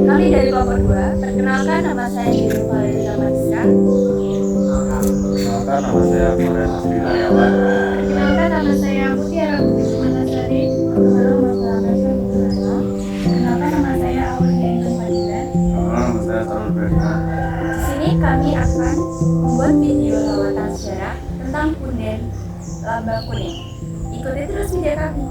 Kami dari kelompok 2, perkenalkan nama saya Dewi Valeria Marisa. Perkenalkan nama saya Murad Asri Karyawan. Perkenalkan nama saya Mutiara Putri Sumanasari. Perkenalkan nama saya Aulia Intan Fadilan. Nama saya Sarul Berna. Di sini kami akan membuat video lawatan sejarah tentang Punden Lambang Kuning. Ikuti terus video kami.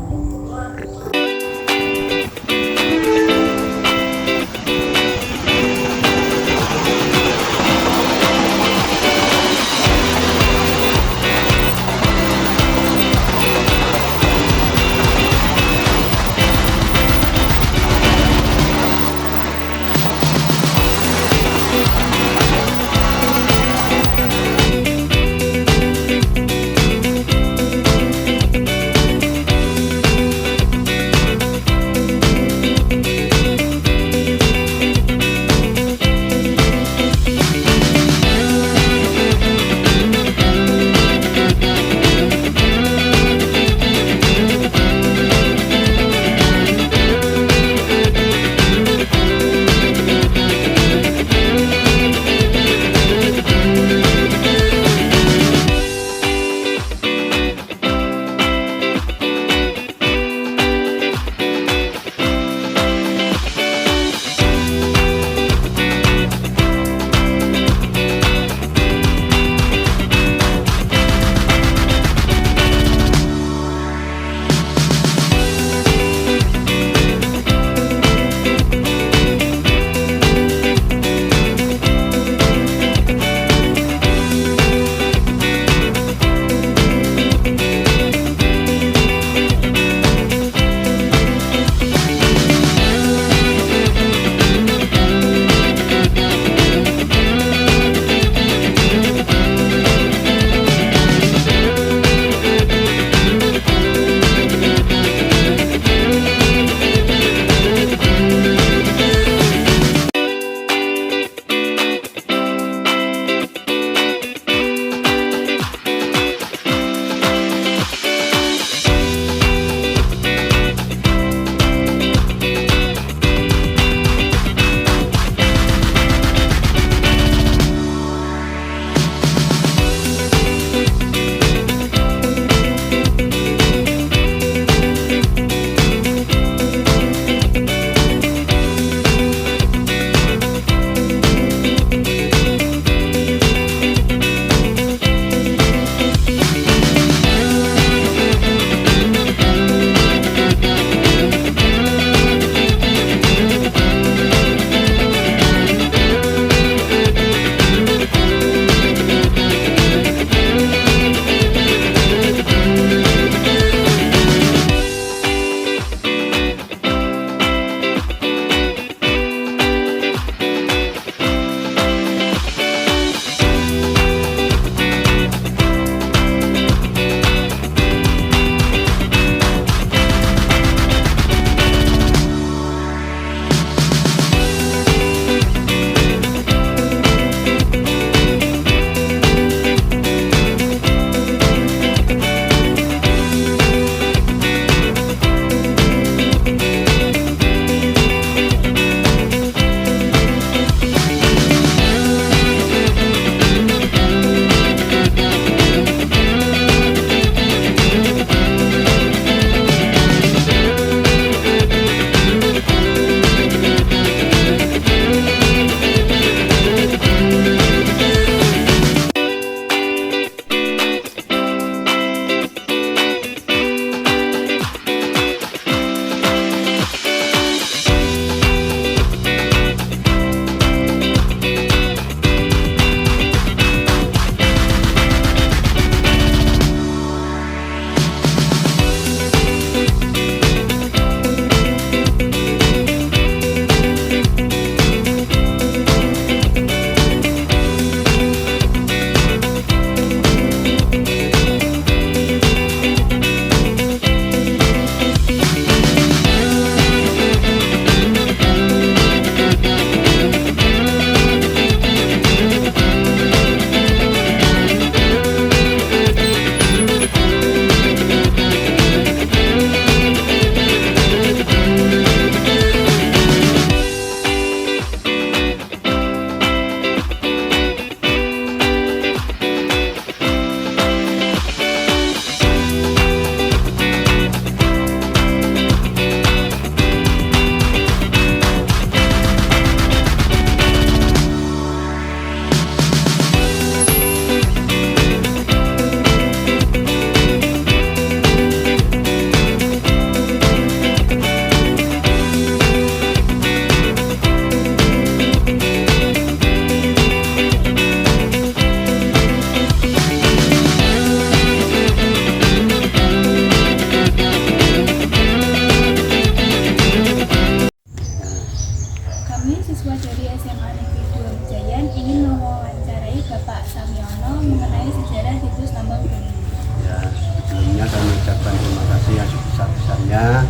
khususnya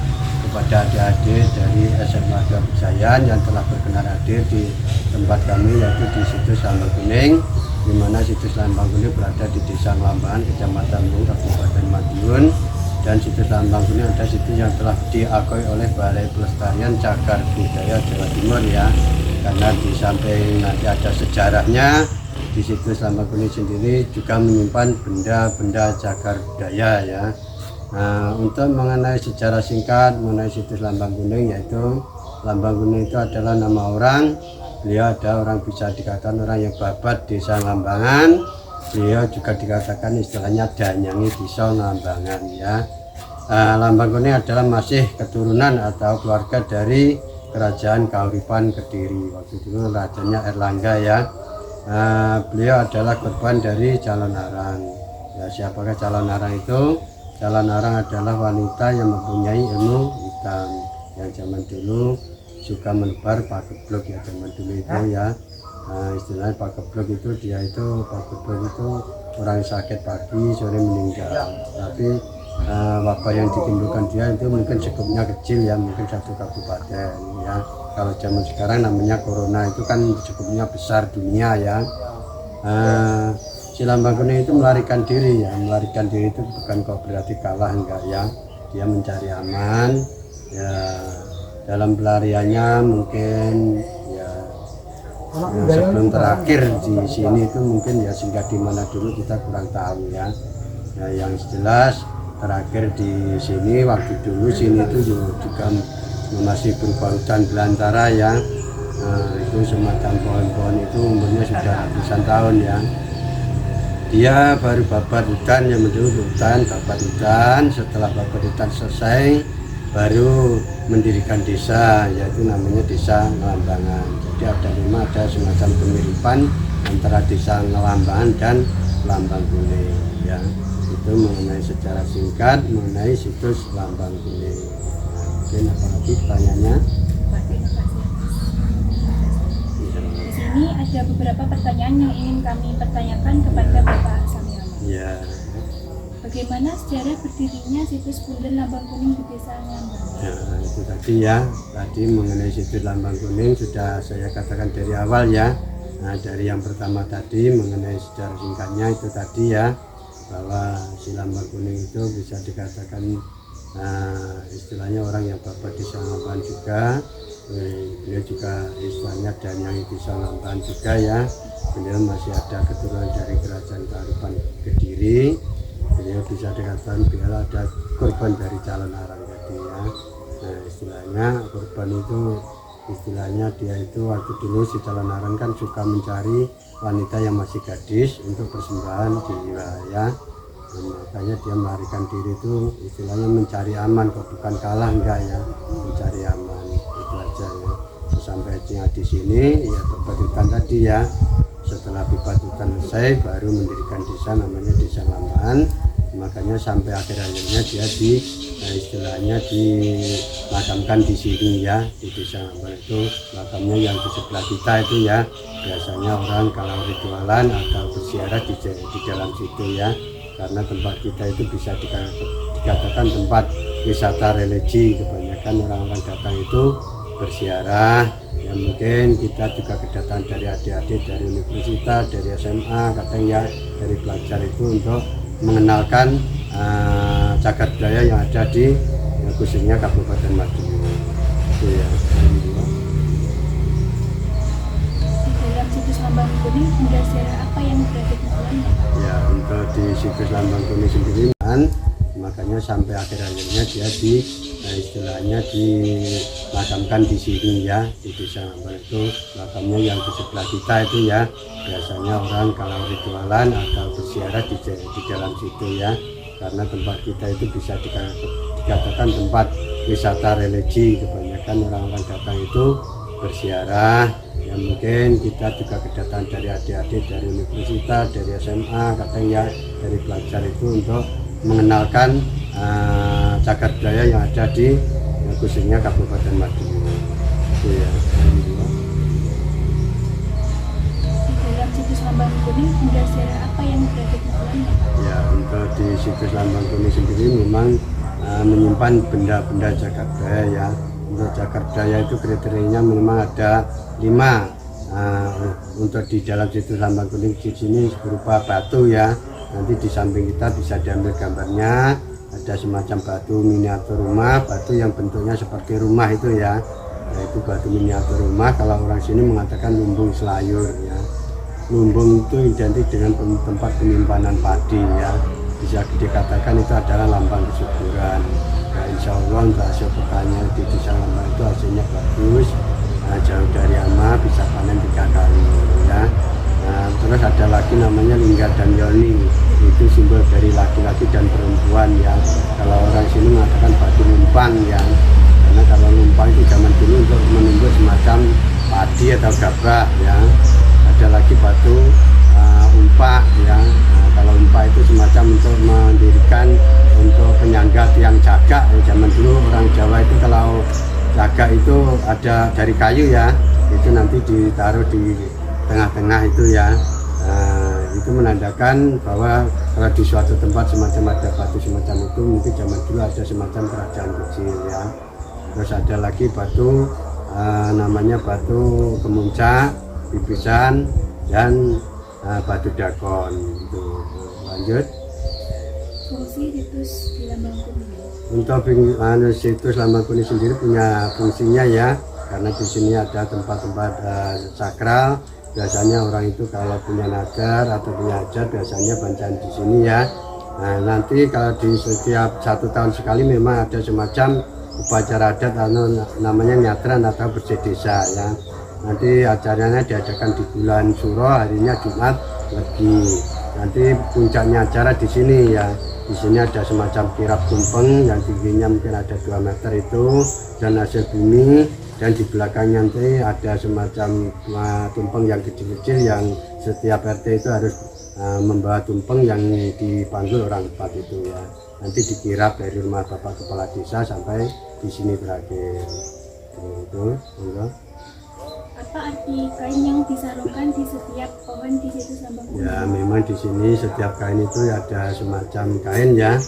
kepada adik-adik dari SMA 2 Pejayan yang telah berkenan hadir di tempat kami, yaitu di situs Lambang Kuning, di mana situs Lambang Kuning berada di Desa Ngelambangan, Kecamatan Mung, Kabupaten Madiun. Dan situs Lambang Kuning ada situs yang telah diakui oleh Balai Pelestarian Cagar Budaya Jawa Timur ya, karena di samping nanti ada sejarahnya. Di situs Lambang Kuning sendiri juga menyimpan benda-benda cagar budaya ya. Nah, untuk mengenai sejarah singkat mengenai situs Lambang Kuning, yaitu Lambang Kuning itu adalah nama orang. Beliau ada orang bisa dikatakan orang yang babat Desa Ngelambangan. Beliau juga dikatakan istilahnya danyangi Desa Ngelambangan ya. Lambang Kuning adalah masih keturunan atau keluarga dari Kerajaan Kauripan Kediri. Waktu itu rajanya Erlangga ya. Beliau adalah korban dari calon arang ya. Siapakah calon arang itu? Calon arang adalah wanita yang mempunyai ilmu hitam yang zaman dulu suka menebar pagebluk ya, zaman dulu itu ya. Istilahnya pagebluk itu pagebluk itu orang sakit pagi sore meninggal, tapi wabah yang ditimbulkan dia itu mungkin cukupnya kecil ya, mungkin 1 kabupaten ya. Kalau zaman sekarang namanya corona itu kan cukupnya besar dunia ya. Si Lambang Kuning itu melarikan diri ya. Melarikan diri itu bukan kok berarti kalah, enggak ya. Dia mencari aman ya. Dalam pelariannya mungkin ya, sebelum terakhir di sini itu mungkin ya singgah di mana dulu kita kurang tahu ya. Yang jelas terakhir di sini waktu dulu sini itu juga masih berupa hutan belantara ya. Itu semacam pohon-pohon itu umurnya sudah ratusan tahun ya. Dia baru babat hutan, yang menurut hutan, babat hutan. Setelah babat hutan selesai baru mendirikan desa, yaitu namanya Desa Ngelambangan. Jadi ada semacam kemiripan antara Desa Ngelambangan dan Lambang Kuning ya. Itu mengenai secara singkat mengenai situs Lambang Kuning. Mungkin apalagi pertanyaannya? Di sini ada beberapa pertanyaan yang ingin kami pertanyakan kepada Bapak Samyono. Ya. Bagaimana sejarah berdirinya situs Punden Lambang Kuning di Desa Ngelambangan? Ya, itu tadi ya. Tadi mengenai situs Lambang Kuning sudah saya katakan dari awal ya. Nah, dari yang pertama tadi mengenai sejarah singkatnya itu tadi ya, bahwa si Lambang Kuning itu bisa dikatakan istilahnya orang yang babat Desa Ngelambangan juga. Beliau juga istilahnya danyangi Desa Ngelambangan juga ya. Beliau masih ada keturunan dari Kerajaan Kauripan Kediri. Beliau bisa dikatakan beliau ada korban dari calon arang tadi ya. Nah, istilahnya korban itu istilahnya dia itu waktu dulu si calon arang kan suka mencari wanita yang masih gadis untuk persembahan di wilayah. Makanya dia melarikan diri itu istilahnya mencari aman, kok bukan kalah enggak ya, mencari aman itu aja ya. Sampainya di sini ya babat hutan tadi ya. Setelah babat hutan selesai baru mendirikan desa namanya Desa Ngelambangan. Makanya sampai akhir hayatnya dia istilahnya dimakamkan di sini ya, di Desa Ngelambangan itu. Makamnya yang di sebelah kita itu ya, biasanya orang kalau ritualan atau berziarah di dalam situ ya. Karena tempat kita itu bisa dikatakan tempat wisata religi, kebanyakan orang-orang datang itu berziarah ya. Mungkin kita juga kedatangan dari adik-adik dari universitas, dari SMA kadang ya, dari pelajar itu untuk mengenalkan cagar budaya yang ada di khususnya Kabupaten Madiun itu ya. Di dalam situs Lambang Kuning benda sejarah apa yang berada di dalamnya? Ya, untuk di situs Lambang Kuning sendiri makanya sampai akhir hayatnya dia istilahnya dimakamkan di sini ya, di Desa Ngelambangan itu. Makamnya yang di sebelah kita itu ya, biasanya orang kalau ritualan atau berziarah di dalam situ ya. Karena tempat kita itu bisa dikatakan tempat wisata religi, kebanyakan orang-orang datang itu berziarah ya. Mungkin kita juga kedatangan dari adik-adik dari universitas, dari SMA kadang ya, dari pelajar itu untuk mengenalkan cagar budaya yang ada di khususnya Kabupaten Madiun itu ya. Di dalam situs Lambang Kuning benda sejarah apa yang berada di dalamnya? Ya, untuk di situs Lambang Kuning sendiri memang menyimpan benda-benda cagar budaya ya. Untuk cagar budaya itu kriterianya memang ada 5. Untuk di dalam situs Lambang Kuning di sini berupa batu ya. Nanti di samping kita bisa diambil gambarnya. Ada semacam batu miniatur rumah, batu yang bentuknya seperti rumah itu ya. Yaitu batu miniatur rumah. Kalau orang sini mengatakan lumbung selayur ya. Lumbung itu identik dengan tempat penyimpanan padi ya. Bisa dikatakan itu adalah lambang kesuburan. Nah, insya Allah untuk hasil pertanian di desa Lambang itu hasilnya bagus. Jauh dari hama, bisa panen 3 kali ya. Nah, terus ada lagi namanya Linggar dan Yoni, itu simbol dari laki-laki dan perempuan ya. Kalau orang sini mengatakan batu lumpang ya, karena kalau lumpang itu zaman dulu untuk menumbuh semacam padi atau gabah ya. Ada lagi batu umpak ya. Nah, kalau umpak itu semacam untuk mendirikan untuk penyangga tiang jaga ya. Zaman dulu orang Jawa itu kalau jaga itu ada dari kayu ya, itu nanti ditaruh di tengah-tengah itu ya. Itu menandakan bahwa kalau di suatu tempat semacam ada batu semacam itu, mungkin zaman dulu ada semacam kerajaan kecil ya. Terus ada lagi batu namanya batu kemuncak, bibisan, dan batu dakon. Itu lanjut. Fungsi situs di Lambang Kuning. Untuk situs Lambang Kuning sendiri punya fungsinya ya, karena di sini ada tempat-tempat sakral. Biasanya orang itu kalau punya nazar atau punya hajat biasanya bacaan di sini ya. Nah, nanti kalau di setiap 1 tahun sekali memang ada semacam upacara adat atau namanya nyadran atau bersih desa ya. Nanti acaranya diadakan di bulan Suro, harinya Jumat Legi. Nanti puncaknya acara di sini ya. Di sini ada semacam kirap tumpeng yang tingginya mungkin ada 2 meter itu, dan hasil bumi, dan di belakangnya nanti ada semacam tumpeng yang kecil-kecil yang setiap RT itu harus membawa tumpeng yang dipanggil orang tempat itu ya. Nanti dikirap dari rumah Bapak Kepala Desa sampai di sini berakhir. Itu, enggak. Apa arti kain yang disalurkan di setiap pohon di situs Lambang Kuning? Ya, memang di sini setiap kain itu ada semacam kain ya.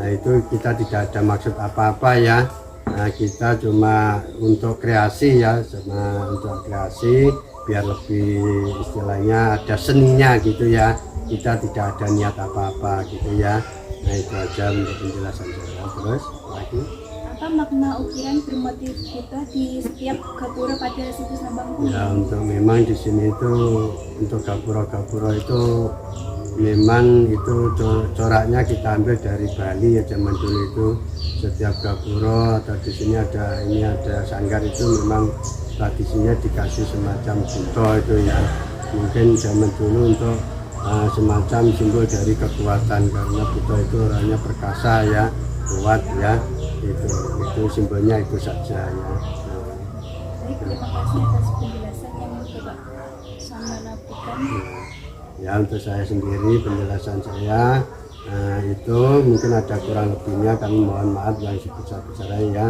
Nah, itu kita tidak ada maksud apa-apa ya. Nah, kita cuma untuk kreasi ya, sama untuk kreasi biar lebih istilahnya ada seninya gitu ya. Kita tidak ada niat apa-apa gitu ya. Nah, itu aja untuk penjelasan saya. Terus lagi. Apa makna ukiran bermotif buta di setiap gapura pada situs Lambang Kuning? Ya, untuk memang di sini itu untuk gapura-gapura itu memang itu coraknya kita ambil dari Bali ya, zaman dulu itu setiap gapura atau di sini ada sanggar itu memang tradisinya dikasih semacam buto itu ya. Mungkin zaman dulu untuk semacam simbol dari kekuatan, karena buto itu orangnya perkasa ya, kuat ya. Itu simbolnya itu saja ya. Baik, terima kasih atas penjelasan yang Bapak sampaikan. Ya, untuk saya sendiri penjelasan saya itu mungkin ada kurang lebihnya, kami mohon maaf yang sebesar-besarnya ya.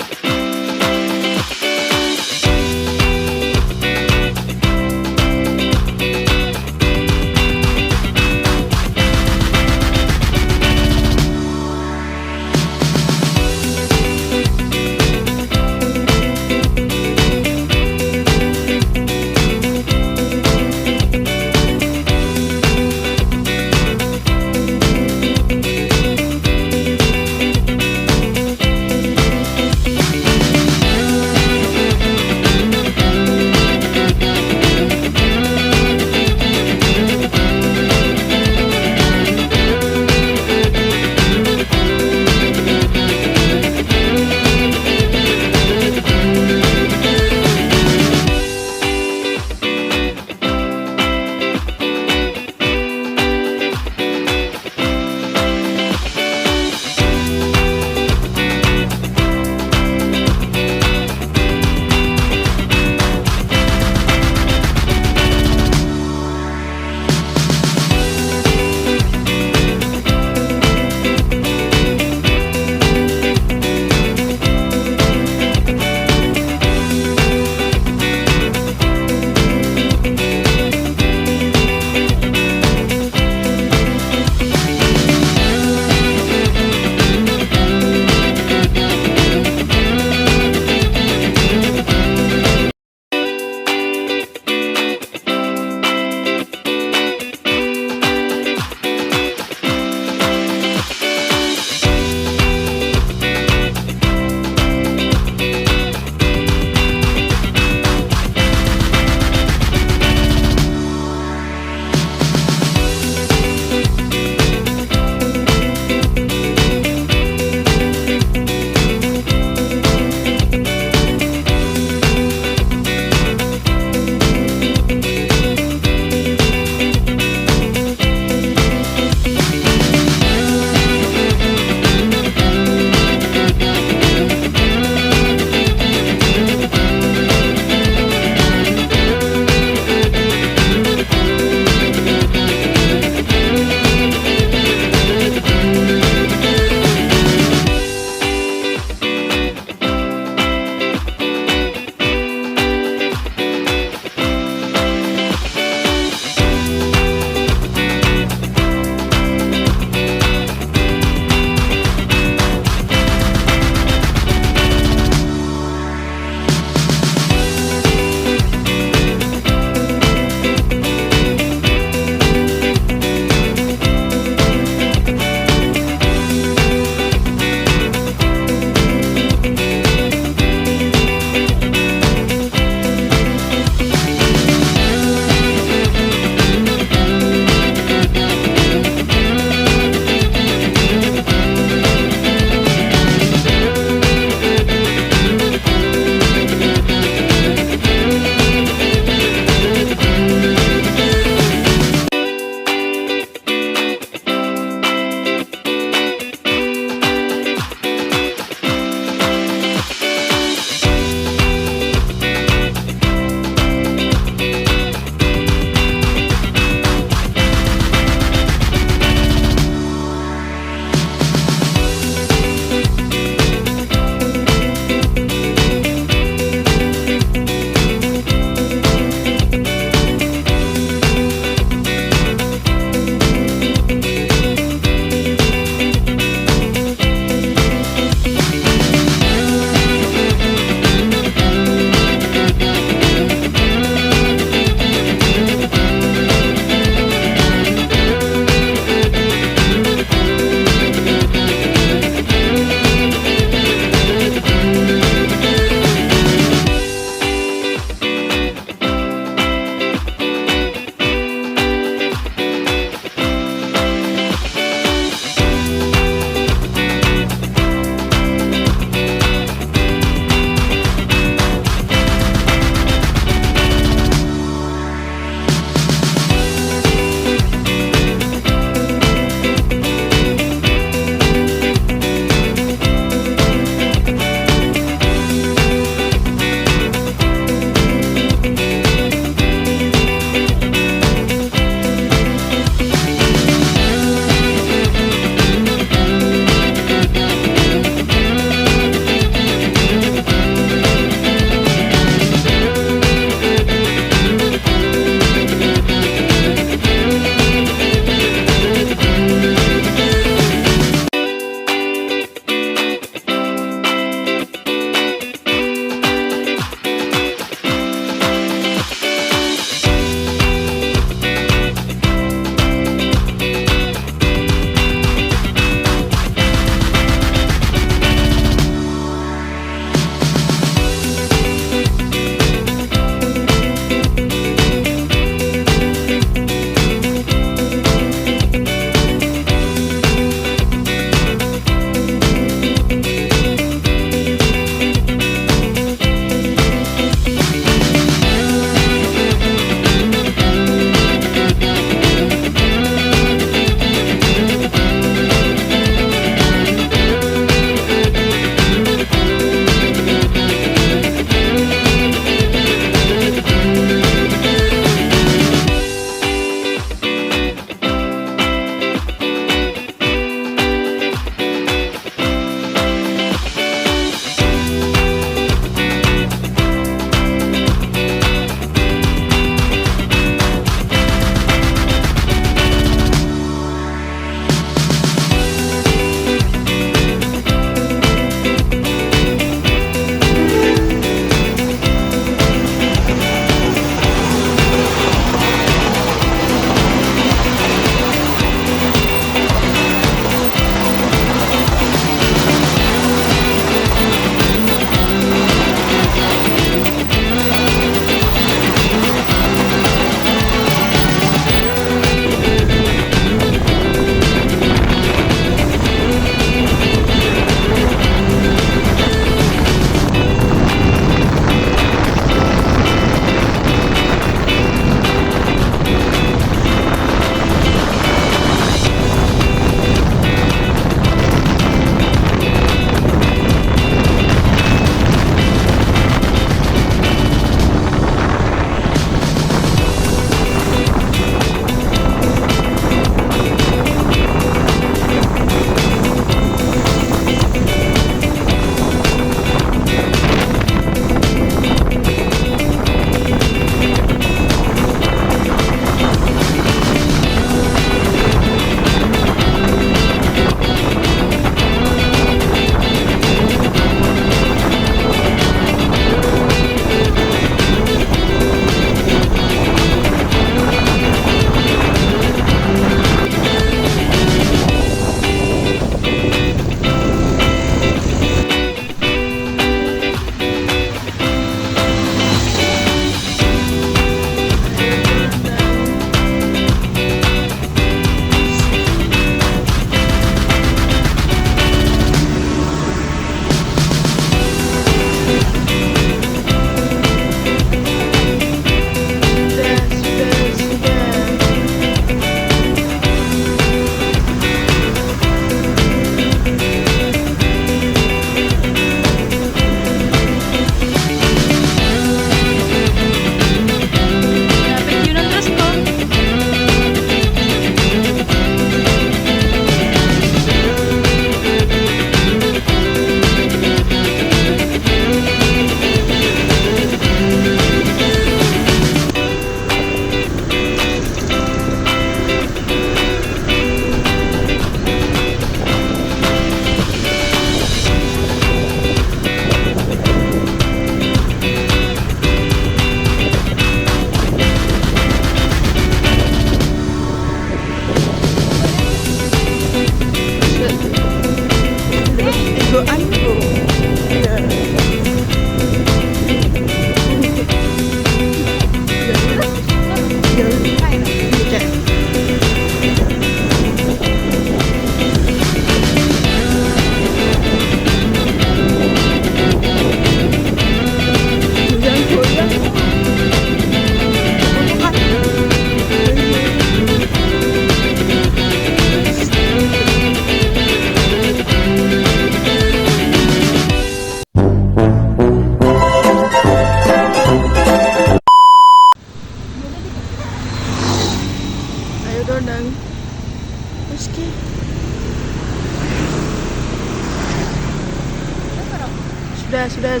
Sudah.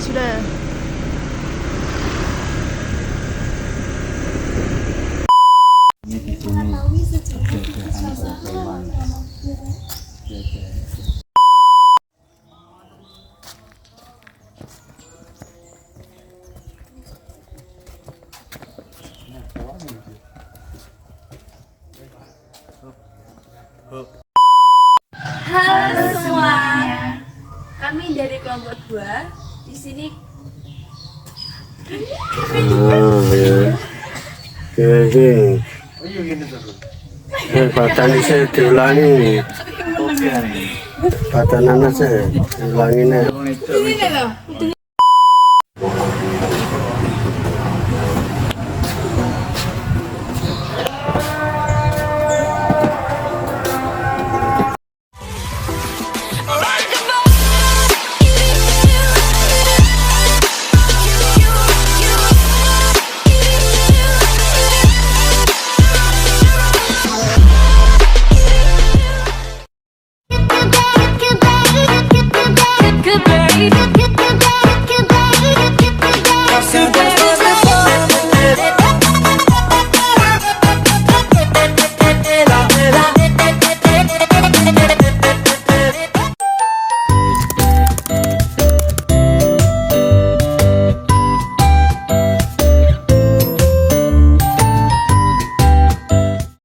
Ini di sini kebebasan berhewan. Halo semua, kami dari kelompok 2 di sini. Batan saya diulangi. Batanan saya diulangi nih.